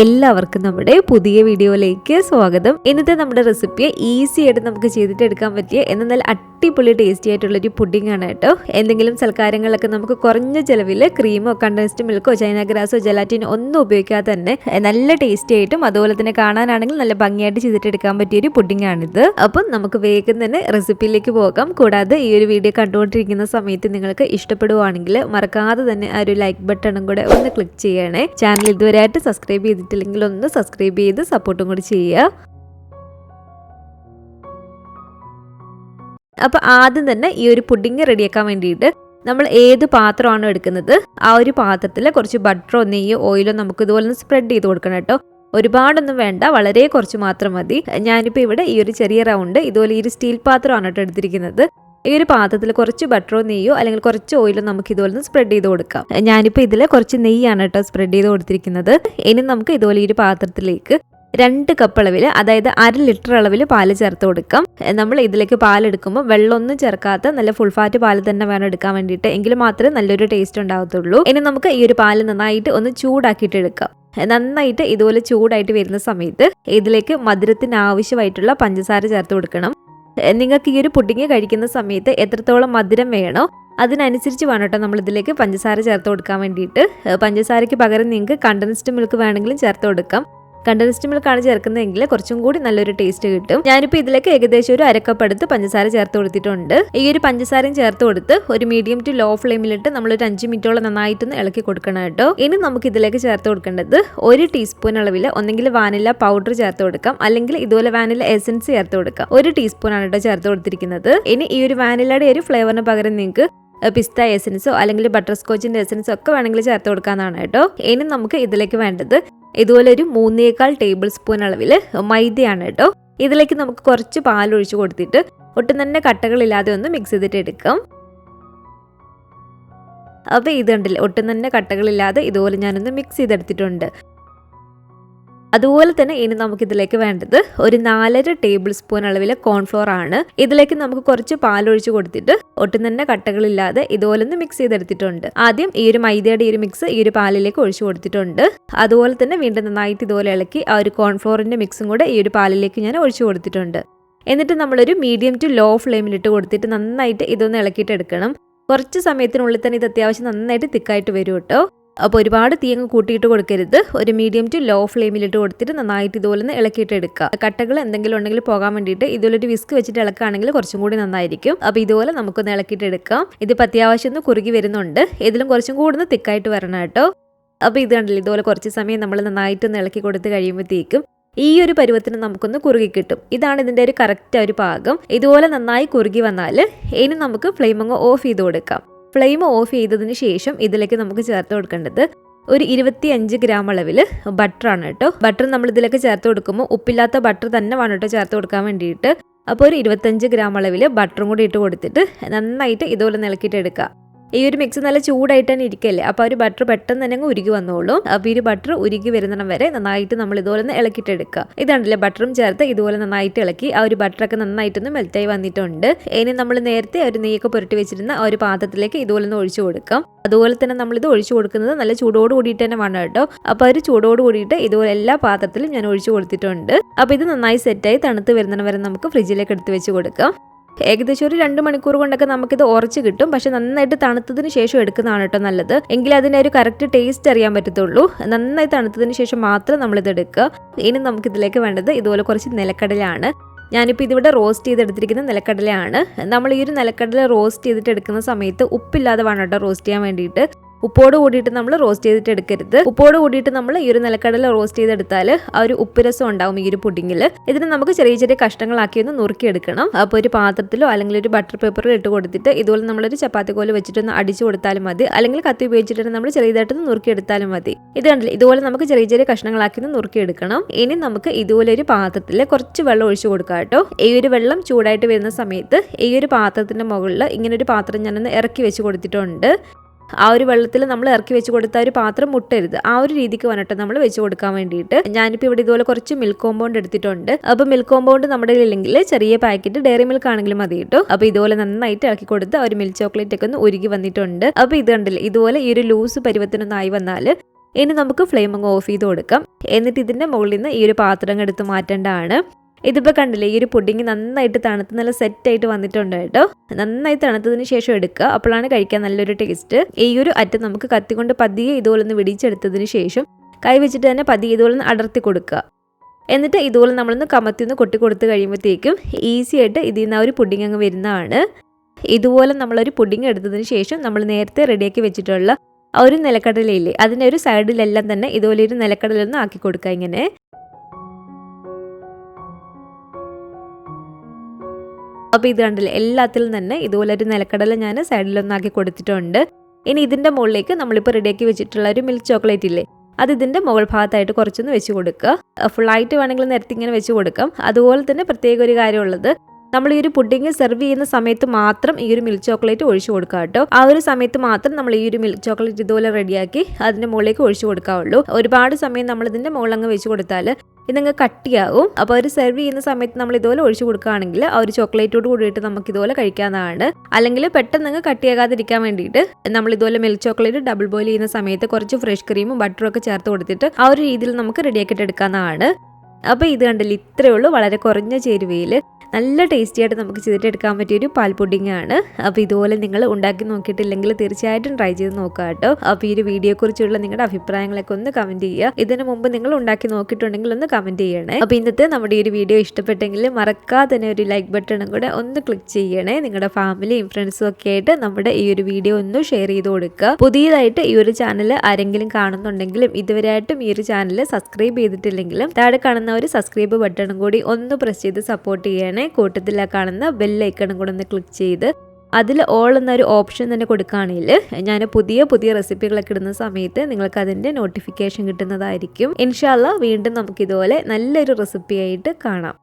എല്ലാവർക്കും നമ്മുടെ പുതിയ വീഡിയോയിലേക്ക് സ്വാഗതം. ഇന്നത്തെ നമ്മുടെ റെസിപ്പി ഈസി ആയിട്ട് നമുക്ക് ചെയ്തിട്ട് എടുക്കാൻ പറ്റിയ എന്നാൽ അടിപൊളി ടേസ്റ്റി ആയിട്ടുള്ളൊരു പുഡിംഗ് ആണ് കേട്ടോ. എന്തെങ്കിലും സൽക്കാരങ്ങളൊക്കെ നമുക്ക് കുറഞ്ഞ ചിലവിൽ ക്രീമോ കണ്ടൻസ്ഡ് മിൽക്കോ ചൈന ഗ്രാസോ ജലാറ്റിനോ ഒന്നും ഉപയോഗിക്കാതെ തന്നെ നല്ല ടേസ്റ്റി ആയിട്ടും അതുപോലെ തന്നെ കാണാനാണെങ്കിൽ നല്ല ഭംഗിയായിട്ട് ചെയ്തിട്ട് എടുക്കാൻ പറ്റിയൊരു പുഡിംഗ് ആണിത്. അപ്പം നമുക്ക് വേഗം തന്നെ റെസിപ്പിയിലേക്ക് പോകാം. കൂടാതെ ഈ ഒരു വീഡിയോ കണ്ടുകൊണ്ടിരിക്കുന്ന സമയത്ത് നിങ്ങൾക്ക് ഇഷ്ടപ്പെടുവാണെങ്കിൽ മറക്കാതെ തന്നെ ആ ഒരു ലൈക്ക് ബട്ടണും കൂടെ ഒന്ന് ക്ലിക്ക് ചെയ്യണേ. ചാനൽ ഇതുവരെയായിട്ട് സബ്സ്ക്രൈബ് ചെയ്തിട്ടില്ലെങ്കിൽ ഒന്ന് സബ്സ്ക്രൈബ് ചെയ്ത് സപ്പോർട്ടും കൂടി ചെയ്യുക. അപ്പോൾ ആദ്യം തന്നെ ഈ ഒരു പുഡിംഗ് റെഡിയാക്കാൻ വേണ്ടിയിട്ട് നമ്മൾ ഏത് പാത്രമാണോ എടുക്കുന്നത് ആ ഒരു പാത്രത്തിൽ കുറച്ച് ബട്ടറോ നെയ്യോ ഓയിലോ നമുക്ക് ഇതുപോലെ ഒന്ന് സ്പ്രെഡ് ചെയ്ത് കൊടുക്കണം കേട്ടോ. ഒരുപാടൊന്നും വേണ്ട, വളരെ കുറച്ച് മാത്രം മതി. ഞാനിപ്പോൾ ഇവിടെ ഈ ഒരു ചെറിയ റൗണ്ട് ഇതുപോലെ ഈ ഒരു സ്റ്റീൽ പാത്രമാണ് കേട്ടോ എടുത്തിരിക്കുന്നത്. ഈ ഒരു പാത്രത്തിൽ കുറച്ച് ബട്ടറോ നെയ്യോ അല്ലെങ്കിൽ കുറച്ച് ഓയിലോ നമുക്ക് ഇതുപോലെ ഒന്ന് സ്പ്രെഡ് ചെയ്ത് കൊടുക്കാം. ഞാനിപ്പോൾ ഇതിൽ കുറച്ച് നെയ്യാണ് കേട്ടോ സ്പ്രെഡ് ചെയ്ത് കൊടുത്തിരിക്കുന്നത്. ഇനി നമുക്ക് ഇതുപോലെ ഈ ഒരു പാത്രത്തിലേക്ക് 2 കപ്പ് അളവിൽ, അതായത് 1/2 ലിറ്റർ അളവിൽ പാല് ചേർത്ത് കൊടുക്കാം. നമ്മൾ ഇതിലേക്ക് പാലെടുക്കുമ്പോൾ വെള്ളമൊന്നും ചേർക്കാത്ത നല്ല ഫുൾ ഫാറ്റ് പാല് തന്നെ വേണം എടുക്കാൻ വേണ്ടിയിട്ട്, എങ്കിൽ മാത്രമേ നല്ലൊരു ടേസ്റ്റ് ഉണ്ടാകത്തുള്ളൂ. ഇനി നമുക്ക് ഈ ഒരു പാല് നന്നായിട്ട് ഒന്ന് ചൂടാക്കിയിട്ട് എടുക്കാം. നന്നായിട്ട് ഇതുപോലെ ചൂടായിട്ട് വരുന്ന സമയത്ത് ഇതിലേക്ക് മധുരത്തിന് ആവശ്യമായിട്ടുള്ള പഞ്ചസാര ചേർത്ത് കൊടുക്കണം. നിങ്ങൾക്ക് ഈ ഒരു പുഡിംഗ് കഴിക്കുന്ന സമയത്ത് എത്രത്തോളം മധുരം വേണോ അതിനനുസരിച്ച് വേണം കേട്ടോ നമ്മൾ ഇതിലേക്ക് പഞ്ചസാര ചേർത്ത് കൊടുക്കാൻ വേണ്ടിയിട്ട്. പഞ്ചസാരയ്ക്ക് പകരം നിങ്ങൾക്ക് കണ്ടൻസ്ഡ് മിൽക്ക് വേണമെങ്കിലും ചേർത്ത് കൊടുക്കാം. കണ്ടൻസ്ഡ് മിൽക്കാണ് ചേർക്കുന്നതെങ്കിൽ കുറച്ചും കൂടി നല്ലൊരു ടേസ്റ്റ് കിട്ടും. ഞാനിപ്പോൾ ഇതിലേക്ക് ഏകദേശം ഒരു 1/2 കപ്പ് എടുത്ത് പഞ്ചസാര ചേർത്ത് കൊടുത്തിട്ടുണ്ട്. ഈ ഒരു പഞ്ചസാരയും ചേർത്ത് കൊടുത്ത് ഒരു മീഡിയം ടു ലോ ഫ്ലെയിമിലിട്ട് നമ്മളൊരു 5 മിനിറ്റോളം നന്നായിട്ടൊന്ന് ഇളക്കി കൊടുക്കണം കേട്ടോ. ഇനി നമുക്ക് ഇതിലേക്ക് ചേർത്ത് കൊടുക്കേണ്ടത് 1 ടീസ്പൂൺ അളവിൽ ഒന്നെങ്കിൽ വാനില പൗഡർ ചേർത്ത് കൊടുക്കാം, അല്ലെങ്കിൽ ഇതുപോലെ വാനില എസൻസ് ചേർത്ത് കൊടുക്കാം. 1 ടീസ്പൂൺ ആണ് കേട്ടോ ചേർത്ത് കൊടുത്തിരിക്കുന്നത്. ഇനി ഈ ഒരു വാനിലയുടെ ഒരു ഫ്ലേവറിന് പകരം നിങ്ങൾക്ക് പിസ്ത എസൻസോ അല്ലെങ്കിൽ ബട്ടർ സ്കോച്ചിന്റെ എസൻസോ ഒക്കെ വേണമെങ്കിൽ ചേർത്ത് കൊടുക്കാനാണ് കേട്ടോ. ഇനി നമുക്ക് ഇതിലേക്ക് വേണ്ടത് ഇതുപോലെ ഒരു 3.25 ടേബിൾ സ്പൂൺ അളവിൽ മൈദയാണ് കേട്ടോ. ഇതിലേക്ക് നമുക്ക് കുറച്ച് പാൽ ഒഴിച്ച് കൊടുത്തിട്ട് ഒട്ടും തന്നെ കട്ടകളില്ലാതെ ഒന്ന് മിക്സ് ചെയ്തിട്ട് എടുക്കാം. അപ്പോൾ ഇതുണ്ടല്ലേ, ഒട്ടും തന്നെ കട്ടകളില്ലാതെ ഇതുപോലെ ഞാനൊന്ന് മിക്സ് ചെയ്തെടുത്തിട്ടുണ്ട്. അതുപോലെ തന്നെ ഇനി നമുക്ക് ഇതിലേക്ക് വേണ്ടത് ഒരു 4.5 ടേബിൾ സ്പൂൺ അളവിൽ കോൺഫ്ലോർ ആണ്. ഇതിലേക്ക് നമുക്ക് കുറച്ച് പാലൊഴിച്ച് കൊടുത്തിട്ട് ഒട്ടും തന്നെ കട്ടകളില്ലാതെ ഇതുപോലെ ഒന്ന് മിക്സ് ചെയ്തെടുത്തിട്ടുണ്ട്. ആദ്യം ഈ ഒരു മൈദയുടെ ഈ ഒരു മിക്സ് ഈ ഒരു പാലിലേക്ക് ഒഴിച്ചു കൊടുത്തിട്ടുണ്ട്. അതുപോലെ തന്നെ വീണ്ടും നന്നായിട്ട് ഇതുപോലെ ഇളക്കി ആ ഒരു കോൺഫ്ലോറിന്റെ മിക്സും കൂടെ ഈ ഒരു പാലിലേക്ക് ഞാൻ ഒഴിച്ചു കൊടുത്തിട്ടുണ്ട്. എന്നിട്ട് നമ്മളൊരു മീഡിയം ടു ലോ ഫ്ലെയിമിലിട്ട് കൊടുത്തിട്ട് നന്നായിട്ട് ഇതൊന്ന് ഇളക്കിയിട്ട് എടുക്കണം. കുറച്ച് സമയത്തിനുള്ളിൽ തന്നെ ഇത് അത്യാവശ്യം നന്നായിട്ട് തിക്കായിട്ട് വരും കേട്ടോ. അപ്പോൾ ഒരുപാട് തീ അങ്ങ് കൂട്ടിയിട്ട് കൊടുക്കരുത്. ഒരു മീഡിയം ടു ലോ ഫ്ലെയിമിലിട്ട് കൊടുത്തിട്ട് നന്നായിട്ട് ഇതുപോലെ ഒന്ന് ഇളക്കിയിട്ട് എടുക്കുക. കട്ടകൾ എന്തെങ്കിലും ഉണ്ടെങ്കിൽ പോകാൻ വേണ്ടിയിട്ട് ഇതുപോലൊരു വിസ്ക് വെച്ചിട്ട് ഇളക്കുകയാണെങ്കിൽ കുറച്ചും കൂടി നന്നായിരിക്കും. അപ്പോൾ ഇതുപോലെ നമുക്കൊന്ന് ഇളക്കിയിട്ട് എടുക്കാം. ഇതിപ്പോൾ അത്യാവശ്യം ഒന്ന് കുറുകി വരുന്നുണ്ട്. ഇതിലും കുറച്ചും കൂടി ഒന്ന് തിക്കായിട്ട് വരണം കേട്ടോ. അപ്പോൾ ഇത് കണ്ടില്ല, ഇതുപോലെ കുറച്ച് സമയം നമ്മൾ നന്നായിട്ടൊന്ന് ഇളക്കി കൊടുത്ത് കഴിയുമ്പോഴത്തേക്കും ഈ ഒരു പരുവത്തിന് നമുക്കൊന്ന് കുറുകി കിട്ടും. ഇതാണ് ഇതിൻ്റെ ഒരു കറക്റ്റ് ഒരു പാകം. ഇതുപോലെ നന്നായി കുറുകി വന്നാൽ ഇനി നമുക്ക് ഫ്ലെയിം അങ്ങ് ഓഫ് ചെയ്ത് കൊടുക്കാം. ഫ്ലെയിം ഓഫ് ചെയ്തതിന് ശേഷം ഇതിലേക്ക് നമുക്ക് ചേർത്ത് കൊടുക്കേണ്ടത് ഒരു 25 ഗ്രാം അളവിൽ ബട്ടറാണ് കേട്ടോ. ബട്ടർ നമ്മൾ ഇതിലേക്ക് ചേർത്ത് കൊടുക്കുമ്പോൾ ഉപ്പില്ലാത്ത ബട്ടർ തന്നെ വേണം കേട്ടോ ചേർത്ത് കൊടുക്കാൻ വേണ്ടിയിട്ട്. അപ്പോൾ ഒരു 25 ഗ്രാം അളവിൽ ബട്ടറും കൂടി ഇട്ട് കൊടുത്തിട്ട് നന്നായിട്ട് ഇതുപോലെ ഇളക്കിയിട്ട് എടുക്കുക. ഈ ഒരു മിക്സ് നല്ല ചൂടായിട്ട് തന്നെ ഇരിക്കല്ലേ, അപ്പോൾ ഒരു ബട്ടർ പെട്ടെന്ന് തന്നെ അങ്ങ് ഉരുകി വന്നോളും. അപ്പോൾ ഈ ഒരു ബട്ടർ ഉരുകി വരുന്നിടം വരെ നന്നായിട്ട് നമ്മൾ ഇതുപോലെ ഒന്ന് ഇളക്കിയിട്ട് എടുക്കുക. ഇതാണല്ലേ, ബട്ടറും ചേർത്ത് ഇതുപോലെ നന്നായിട്ട് ഇളക്കി ആ ഒരു ബട്ടറൊക്കെ നന്നായിട്ടൊന്ന് മെൽറ്റായി വന്നിട്ടുണ്ട്. ഇനി നമ്മൾ നേരത്തെ ഒരു നെയ്യൊക്കെ പുരട്ടി വെച്ചിരുന്ന ആ ഒരു പാത്രത്തിലേക്ക് ഇതുപോലെ ഒന്ന് ഒഴിച്ചു കൊടുക്കാം. അതുപോലെ തന്നെ നമ്മളിത് ഒഴിച്ചു കൊടുക്കുന്നത് നല്ല ചൂടോട് കൂടിയിട്ട് തന്നെ വേണം കേട്ടോ. അപ്പോൾ ഒരു ചൂടോട് കൂടിയിട്ട് ഇതുപോലെ എല്ലാ പാത്രത്തിലും ഞാൻ ഒഴിച്ചു കൊടുത്തിട്ടുണ്ട്. അപ്പോൾ ഇത് നന്നായി സെറ്റായി തണുത്ത് വരുന്നിടം വരെ നമുക്ക് ഫ്രിഡ്ജിലേക്ക് എടുത്ത് വെച്ച് കൊടുക്കാം. ഏകദേശം ഒരു 2 മണിക്കൂർ കൊണ്ടൊക്കെ നമുക്കിത് ഉറച്ച് കിട്ടും. പക്ഷെ നന്നായിട്ട് തണുത്തതിന് ശേഷം എടുക്കുന്നതാണ് കേട്ടോ നല്ലത്. എങ്കിൽ അതിൻ്റെ ഒരു കറക്റ്റ് ടേസ്റ്റ് അറിയാൻ പറ്റത്തുള്ളൂ. നന്നായി തണുത്തതിന് ശേഷം മാത്രം നമ്മളിത് എടുക്കുക. ഇനി നമുക്കിതിലേക്ക് വേണ്ടത് ഇതുപോലെ കുറച്ച് നിലക്കടലയാണ്. ഞാനിപ്പോൾ ഇതിവിടെ റോസ്റ്റ് ചെയ്തെടുത്തിരിക്കുന്ന നിലക്കടലയാണ്. നമ്മൾ ഈ ഒരു നിലക്കടല റോസ്റ്റ് ചെയ്തിട്ട് എടുക്കുന്ന സമയത്ത് ഉപ്പില്ലാതെ വേണം കേട്ടോ റോസ്റ്റ് ചെയ്യാൻ വേണ്ടിയിട്ട്. ഉപ്പോട് കൂടിയിട്ട് നമ്മൾ റോസ്റ്റ് ചെയ്തിട്ട് എടുക്കരുത്. ഉപ്പോട് കൂടിയിട്ട് നമ്മൾ ഈ ഒരു നിലക്കടല റോസ്റ്റ് ചെയ്തെടുത്താൽ ആ ഒരു ഉപ്പ് രസം ഉണ്ടാവും ഈ ഒരു പുഡിങ്ങിൽ. ഇതിന് നമുക്ക് ചെറിയ ചെറിയ കഷ്ണങ്ങളാക്കി ഒന്ന് നുറുക്കിയെടുക്കണം. അപ്പോൾ ഒരു പാത്രത്തിലോ അല്ലെങ്കിൽ ഒരു ബട്ടർ പേപ്പറിലോ ഇട്ട് കൊടുത്തിട്ട് ഇതുപോലെ നമ്മളൊരു ചപ്പാത്തി കോല് വെച്ചിട്ടൊന്ന് അടിച്ചു കൊടുത്താലും മതി, അല്ലെങ്കിൽ കത്തി ഉപയോഗിച്ചിട്ട് നമ്മൾ ചെറിയതായിട്ടൊന്ന് നുറുക്കിയെടുത്താലും മതി. ഇത് കണ്ടില്ല, ഇതുപോലെ നമുക്ക് ചെറിയ ചെറിയ കഷ്ണങ്ങളാക്കി ഒന്ന് നുറുക്കിയെടുക്കണം. ഇനി നമുക്ക് ഇതുപോലെ ഒരു പാത്രത്തിൽ കുറച്ച് വെള്ളം ഒഴിച്ചു കൊടുക്കാം കേട്ടോ. ഈ ഒരു വെള്ളം ചൂടായിട്ട് വരുന്ന സമയത്ത് ഈ ഒരു പാത്രത്തിന്റെ മുകളിൽ ഇങ്ങനെ ഒരു പാത്രം ഞാനൊന്ന് ഇറക്കി വെച്ച് കൊടുത്തിട്ടുണ്ട്. ആ ഒരു വെള്ളത്തിൽ നമ്മൾ ഇറക്കി വെച്ച് കൊടുത്ത ഒരു പാത്രം മുട്ടരുത്. ആ ഒരു രീതിക്ക് വന്നിട്ട് നമ്മൾ വെച്ച് കൊടുക്കാൻ വേണ്ടിയിട്ട് ഞാനിപ്പോൾ ഇവിടെ ഇതുപോലെ കുറച്ച് മിൽക്ക് കോമ്പൗണ്ട് എടുത്തിട്ടുണ്ട്. അപ്പോൾ മിൽക്ക് കോമ്പൗണ്ട് നമ്മുടെ ഇല്ലെങ്കിൽ ചെറിയ പാക്കറ്റ് ഡയറി മിൽക്ക് ആണെങ്കിലും മതി കേട്ടോ. അപ്പോൾ ഇതുപോലെ നന്നായിട്ട് ഇറക്കി കൊടുത്ത് ഒരു മിൽക്ക് ചോക്ലേറ്റ് ഒക്കെ ഒന്ന് ഉരുകി വന്നിട്ടുണ്ട്. അപ്പോൾ ഇത് കണ്ടില്ല, ഇതുപോലെ ഈ ഒരു ലൂസ് പരുവത്തിനൊന്നായി വന്നാൽ ഇനി നമുക്ക് ഫ്ലെയിം അങ്ങ് ഓഫ് ചെയ്ത് കൊടുക്കാം. എന്നിട്ട് ഇതിൻ്റെ മുകളിൽ നിന്ന് ഈ ഒരു പാത്രം എടുത്ത് മാറ്റേണ്ടതാണ്. ഇതിപ്പോൾ കണ്ടില്ലേ, ഈ ഒരു പുഡിങ് നന്നായിട്ട് തണുത്ത് നല്ല സെറ്റായിട്ട് വന്നിട്ടുണ്ട് കേട്ടോ. നന്നായി തണുത്തതിന് ശേഷം എടുക്കുക, അപ്പോഴാണ് കഴിക്കാൻ നല്ലൊരു ടേസ്റ്റ്. ഈ ഒരു അറ്റം നമുക്ക് കത്തിക്കൊണ്ട് പതിയെ ഇതുപോലെ ഒന്ന് വിടിച്ചെടുത്തതിന് ശേഷം കൈ വെച്ചിട്ട് തന്നെ പതിയെ ഇതുപോലെ ഒന്ന് അടർത്തി കൊടുക്കുക. എന്നിട്ട് ഇതുപോലെ നമ്മളൊന്ന് കമത്തി ഒന്ന് കൊട്ടി കൊടുത്ത് കഴിയുമ്പോഴത്തേക്കും ഈസി ആയിട്ട് ഇതിൽ നിന്ന് ആ ഒരു പുഡിങ് അങ്ങ് വരുന്നതാണ്. ഇതുപോലെ നമ്മളൊരു പുഡിങ് എടുത്തതിന് ശേഷം നമ്മൾ നേരത്തെ റെഡിയാക്കി വെച്ചിട്ടുള്ള ആ ഒരു നിലക്കടലയില്ലേ, അതിൻ്റെ ഒരു സൈഡിലെല്ലാം തന്നെ ഇതുപോലെ ഒരു നിലക്കടലൊന്ന് ആക്കി കൊടുക്കുക. ഇങ്ങനെ അപ്പോൾ ഇത് കണ്ടില്ലേ, എല്ലാത്തിലും തന്നെ ഇതുപോലെ ഒരു നിലക്കടല ഞാൻ സൈഡിലൊന്നാക്കി കൊടുത്തിട്ടുണ്ട്. ഇനി ഇതിൻ്റെ മുകളിലേക്ക് നമ്മളിപ്പോൾ റെഡിയാക്കി വെച്ചിട്ടുള്ള ഒരു മിൽക്ക് ചോക്ലേറ്റ് ഇല്ലേ, അത് ഇതിൻ്റെ മുകൾ ഭാഗത്തായിട്ട് കുറച്ചൊന്ന് വെച്ച് കൊടുക്കുക. ഫുള്ളായിട്ട് വേണമെങ്കിൽ നിരത്തി ഇങ്ങനെ വെച്ച് കൊടുക്കാം. അതുപോലെ തന്നെ പ്രത്യേക ഒരു കാര്യമുള്ളത്, നമ്മൾ ഈ ഒരു പുഡിങ് സെർവ് ചെയ്യുന്ന സമയത്ത് മാത്രം ഈ ഒരു മിൽക്ക് ചോക്ലേറ്റ് ഒഴിച്ചു കൊടുക്കുക കേട്ടോ. ആ ഒരു സമയത്ത് മാത്രം നമ്മൾ ഈ ഒരു മിൽക്ക് ചോക്ലേറ്റ് ഇതുപോലെ റെഡിയാക്കി അതിൻ്റെ മുകളിലേക്ക് ഒഴിച്ചു കൊടുക്കാവുള്ളൂ. ഒരുപാട് സമയം നമ്മൾ ഇതിൻ്റെ മുകളിൽ അങ്ങ് വെച്ച് കൊടുത്താൽ ഇതങ്ങ് കട്ടിയാവും. അപ്പോൾ ഒരു സെർവ് ചെയ്യുന്ന സമയത്ത് നമ്മൾ ഇതുപോലെ ഒഴിച്ചു കൊടുക്കുകയാണെങ്കിൽ ആ ഒരു ചോക്ലേറ്റോട് കൂടിയിട്ട് നമുക്ക് ഇതുപോലെ കഴിക്കാവുന്നതാണ്. അല്ലെങ്കിൽ പെട്ടെന്ന് അങ്ങ് കട്ടിയാകാതിരിക്കാൻ വേണ്ടിയിട്ട് നമ്മൾ ഇതുപോലെ മിൽക്ക് ചോക്ലേറ്റ് ഡബിൾ ബോയിൽ ചെയ്യുന്ന സമയത്ത് കുറച്ച് ഫ്രഷ് ക്രീമും ബട്ടറും ഒക്കെ ചേർത്ത് കൊടുത്തിട്ട് ആ ഒരു രീതിയിൽ നമുക്ക് റെഡിയാക്കിയിട്ട് എടുക്കാവുന്നതാണ്. അപ്പോൾ ഇത് കണ്ടില്ല, ഇത്രയേ ഉള്ളൂ. വളരെ കുറഞ്ഞ ചേരുവയിൽ നല്ല ടേസ്റ്റി ആയിട്ട് നമുക്ക് ചെയ്തിട്ട് എടുക്കാൻ പറ്റിയൊരു പാൽ പുഡിംഗ് ആണ്. അപ്പോൾ ഇതുപോലെ നിങ്ങൾ ഉണ്ടാക്കി നോക്കിയിട്ടില്ലെങ്കിൽ തീർച്ചയായിട്ടും ട്രൈ ചെയ്ത് നോക്കുക കേട്ടോ. അപ്പോൾ ഈ ഒരു വീഡിയോയെക്കുറിച്ചുള്ള നിങ്ങളുടെ അഭിപ്രായങ്ങളൊക്കെ ഒന്ന് കമൻറ്റ് ചെയ്യുക. ഇതിന് മുമ്പ് നിങ്ങൾ ഉണ്ടാക്കി നോക്കിയിട്ടുണ്ടെങ്കിൽ ഒന്ന് കമൻറ്റ് ചെയ്യണേ. അപ്പോൾ ഇന്നത്തെ നമ്മുടെ ഈ ഒരു വീഡിയോ ഇഷ്ടപ്പെട്ടെങ്കിൽ മറക്കാതെ തന്നെ ഒരു ലൈക്ക് ബട്ടണും കൂടെ ഒന്ന് ക്ലിക്ക് ചെയ്യണേ. നിങ്ങളുടെ ഫാമിലിയും ഫ്രണ്ട്സും ഒക്കെ ആയിട്ട് നമ്മുടെ ഈ ഒരു വീഡിയോ ഒന്ന് ഷെയർ ചെയ്ത് കൊടുക്കുക. പുതിയതായിട്ട് ഈ ഒരു ചാനൽ ആരെങ്കിലും കാണുന്നുണ്ടെങ്കിലും ഇതുവരെയായിട്ടും ഈ ഒരു ചാനൽ സബ്സ്ക്രൈബ് ചെയ്തിട്ടില്ലെങ്കിലും താഴെ കാണുന്ന ഒരു സബ്സ്ക്രൈബ് ബട്ടണും കൂടി ഒന്ന് പ്രസ് ചെയ്ത് സപ്പോർട്ട് ചെയ്യണേ. കൂട്ടത്തിൽ കാണുന്ന ബെൽ ഐക്കണും കൂടെ ഒന്ന് ക്ലിക്ക് ചെയ്ത് അതിൽ ഓൾ എന്നൊരു ഓപ്ഷൻ തന്നെ കൊടുക്കുകയാണെങ്കിൽ ഞാൻ പുതിയ റെസിപ്പികളൊക്കെ ഇടുന്ന സമയത്ത് നിങ്ങൾക്ക് അതിൻ്റെ നോട്ടിഫിക്കേഷൻ കിട്ടുന്നതായിരിക്കും. ഇൻഷാ അല്ലാഹ് വീണ്ടും നമുക്കിതുപോലെ നല്ലൊരു റെസിപ്പി ആയിട്ട് കാണാം.